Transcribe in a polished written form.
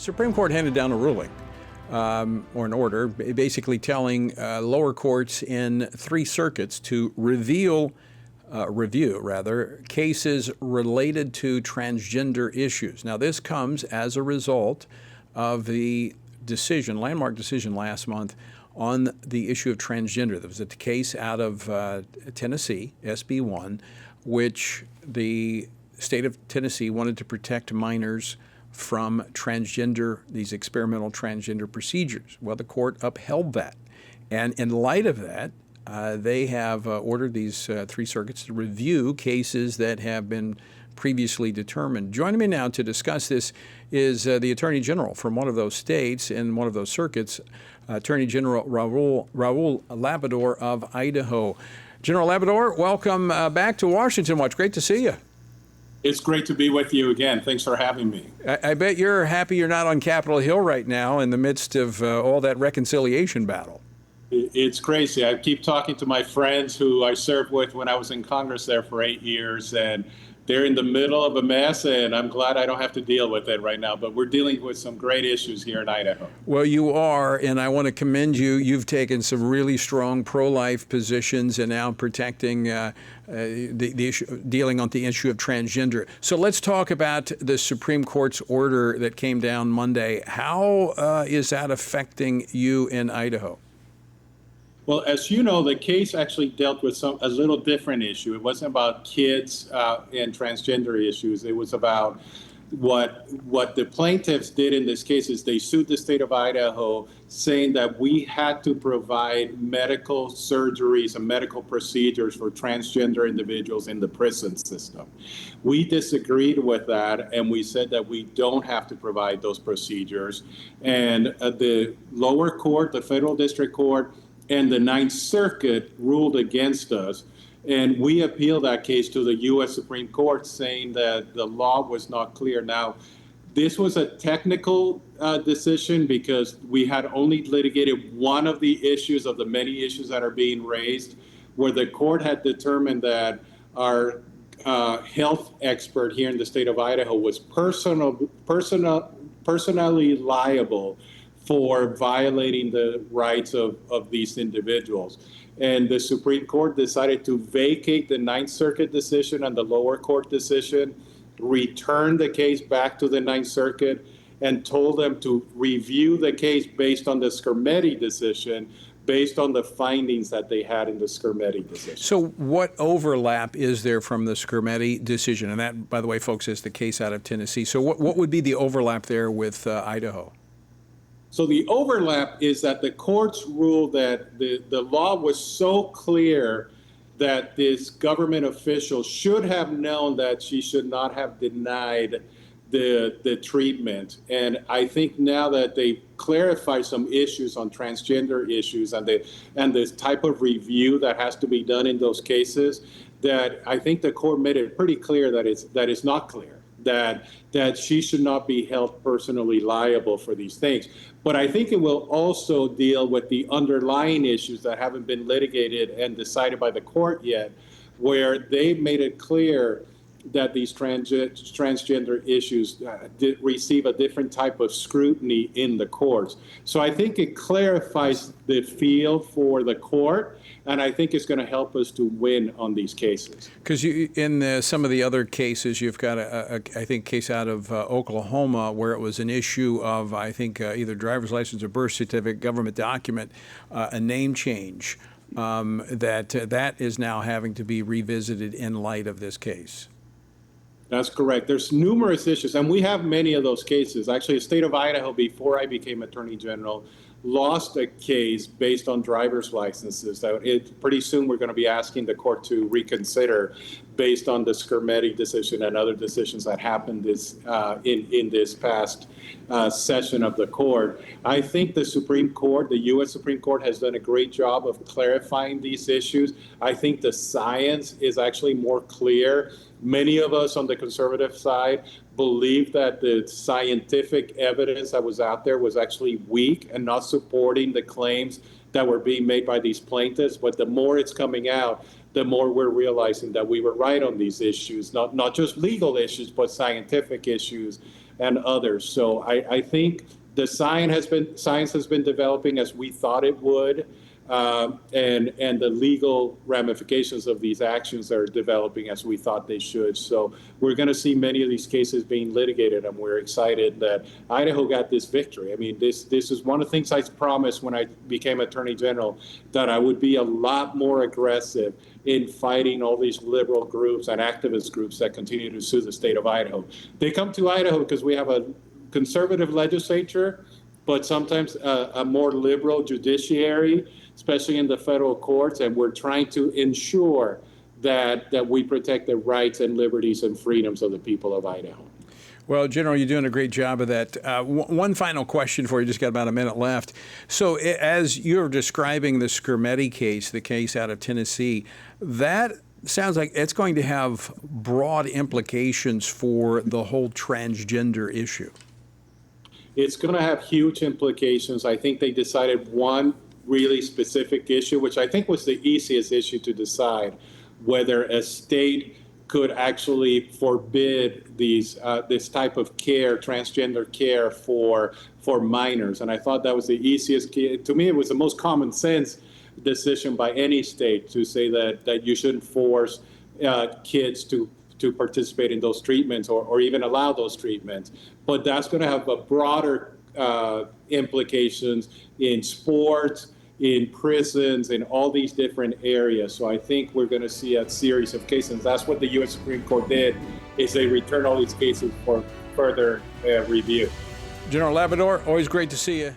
Supreme Court handed down a ruling or an order basically telling lower courts in 3 circuits to review cases related to transgender issues. Now, this comes as a result of the landmark decision last month on the issue of transgender. There was a case out of Tennessee, SB 1, which the state of Tennessee wanted to protect minors from these experimental transgender procedures. Well, the court upheld that. And in light of that, they have ordered these 3 circuits to review cases that have been previously determined. Joining me now to discuss this is the Attorney General from one of those states and one of those circuits, Attorney General Raul Labrador of Idaho. General Labrador, welcome back to Washington. Watch, great to see you. It's great to be with you again. Thanks for having me. I bet you're happy you're not on Capitol Hill right now in the midst of all that reconciliation battle. It's crazy. I keep talking to my friends who I served with when I was in Congress there for 8 years, and they're in the middle of a mess, and I'm glad I don't have to deal with it right now. But we're dealing with some great issues here in Idaho. Well, you are, and I want to commend you. You've taken some really strong pro-life positions and now protecting the issue, dealing on the issue of transgender. So let's talk about the Supreme Court's order that came down Monday. How is that affecting you in Idaho? Well, as you know, the case actually dealt with a little different issue. It wasn't about kids and transgender issues. It was about what the plaintiffs did in this case is they sued the state of Idaho, saying that we had to provide medical surgeries and medical procedures for transgender individuals in the prison system. We disagreed with that, and we said that we don't have to provide those procedures. And the lower court, the federal district court, and the Ninth Circuit ruled against us. And we appealed that case to the U.S. Supreme Court, saying that the law was not clear. Now, this was a technical decision because we had only litigated one of the issues of the many issues that are being raised, where the court had determined that our health expert here in the state of Idaho was personally liable for violating the rights of these individuals. And the Supreme Court decided to vacate the Ninth Circuit decision and the lower court decision, return the case back to the Ninth Circuit, and told them to review the case based on the Skermeti decision, based on the findings that they had in the Skermeti decision. So what overlap is there from the Skermeti decision? And that, by the way, folks, is the case out of Tennessee. So what would be the overlap there with Idaho? So the overlap is that the courts ruled that the law was so clear that this government official should have known that she should not have denied the treatment. And I think now that they clarify some issues on transgender issues and the type of review that has to be done in those cases, that I think the court made it pretty clear that it's not clear, that she should not be held personally liable for these things. But I think it will also deal with the underlying issues that haven't been litigated and decided by the court yet, where they made it clear that these transgender issues receive a different type of scrutiny in the courts. So I think it clarifies the field for the court, and I think it's going to help us to win on these cases. Because in some of the other cases, you've got I think, case out of Oklahoma where it was an issue of, I think, either driver's license or birth certificate, government document, a name change, that is now having to be revisited in light of this case. That's correct. There's numerous issues, and we have many of those cases. Actually, the state of Idaho, before I became Attorney General, lost a case based on driver's licenses. Pretty soon we're going to be asking the court to reconsider based on the Skermeti decision and other decisions that happened in this past session of the court. I think the Supreme Court, the U.S. Supreme Court, has done a great job of clarifying these issues. I think the science is actually more clear. Many of us on the conservative side believe that the scientific evidence that was out there was actually weak and not supporting the claims that were being made by these plaintiffs. But the more it's coming out, the more we're realizing that we were right on these issues, not just legal issues, but scientific issues. and others. So I think the science has been developing as we thought it would, and the legal ramifications of these actions are developing as we thought they should. So we're going to see many of these cases being litigated, and we're excited that Idaho got this victory. I mean, this is one of the things I promised when I became Attorney General, that I would be a lot more aggressive in fighting all these liberal groups and activist groups that continue to sue the state of Idaho. They come to Idaho because we have a conservative legislature, but sometimes a more liberal judiciary, especially in the federal courts, and we're trying to ensure that we protect the rights and liberties and freedoms of the people of Idaho. Well, General, you're doing a great job of that. One final question for you, just got about a minute left. So as you're describing the Skrmetti case, the case out of Tennessee, that sounds like it's going to have broad implications for the whole transgender issue. It's going to have huge implications. I think they decided one really specific issue, which I think was the easiest issue to decide, whether a state could actually forbid this type of care, transgender care for minors. And I thought that was the easiest. To me, it was the most common sense decision by any state to say that you shouldn't force kids to participate in those treatments or even allow those treatments. But that's going to have a broader implications in sports, in prisons, in all these different areas. So I think we're going to see a series of cases. That's what the U.S. Supreme Court did, is they returned all these cases for further review. General Labrador, always great to see you.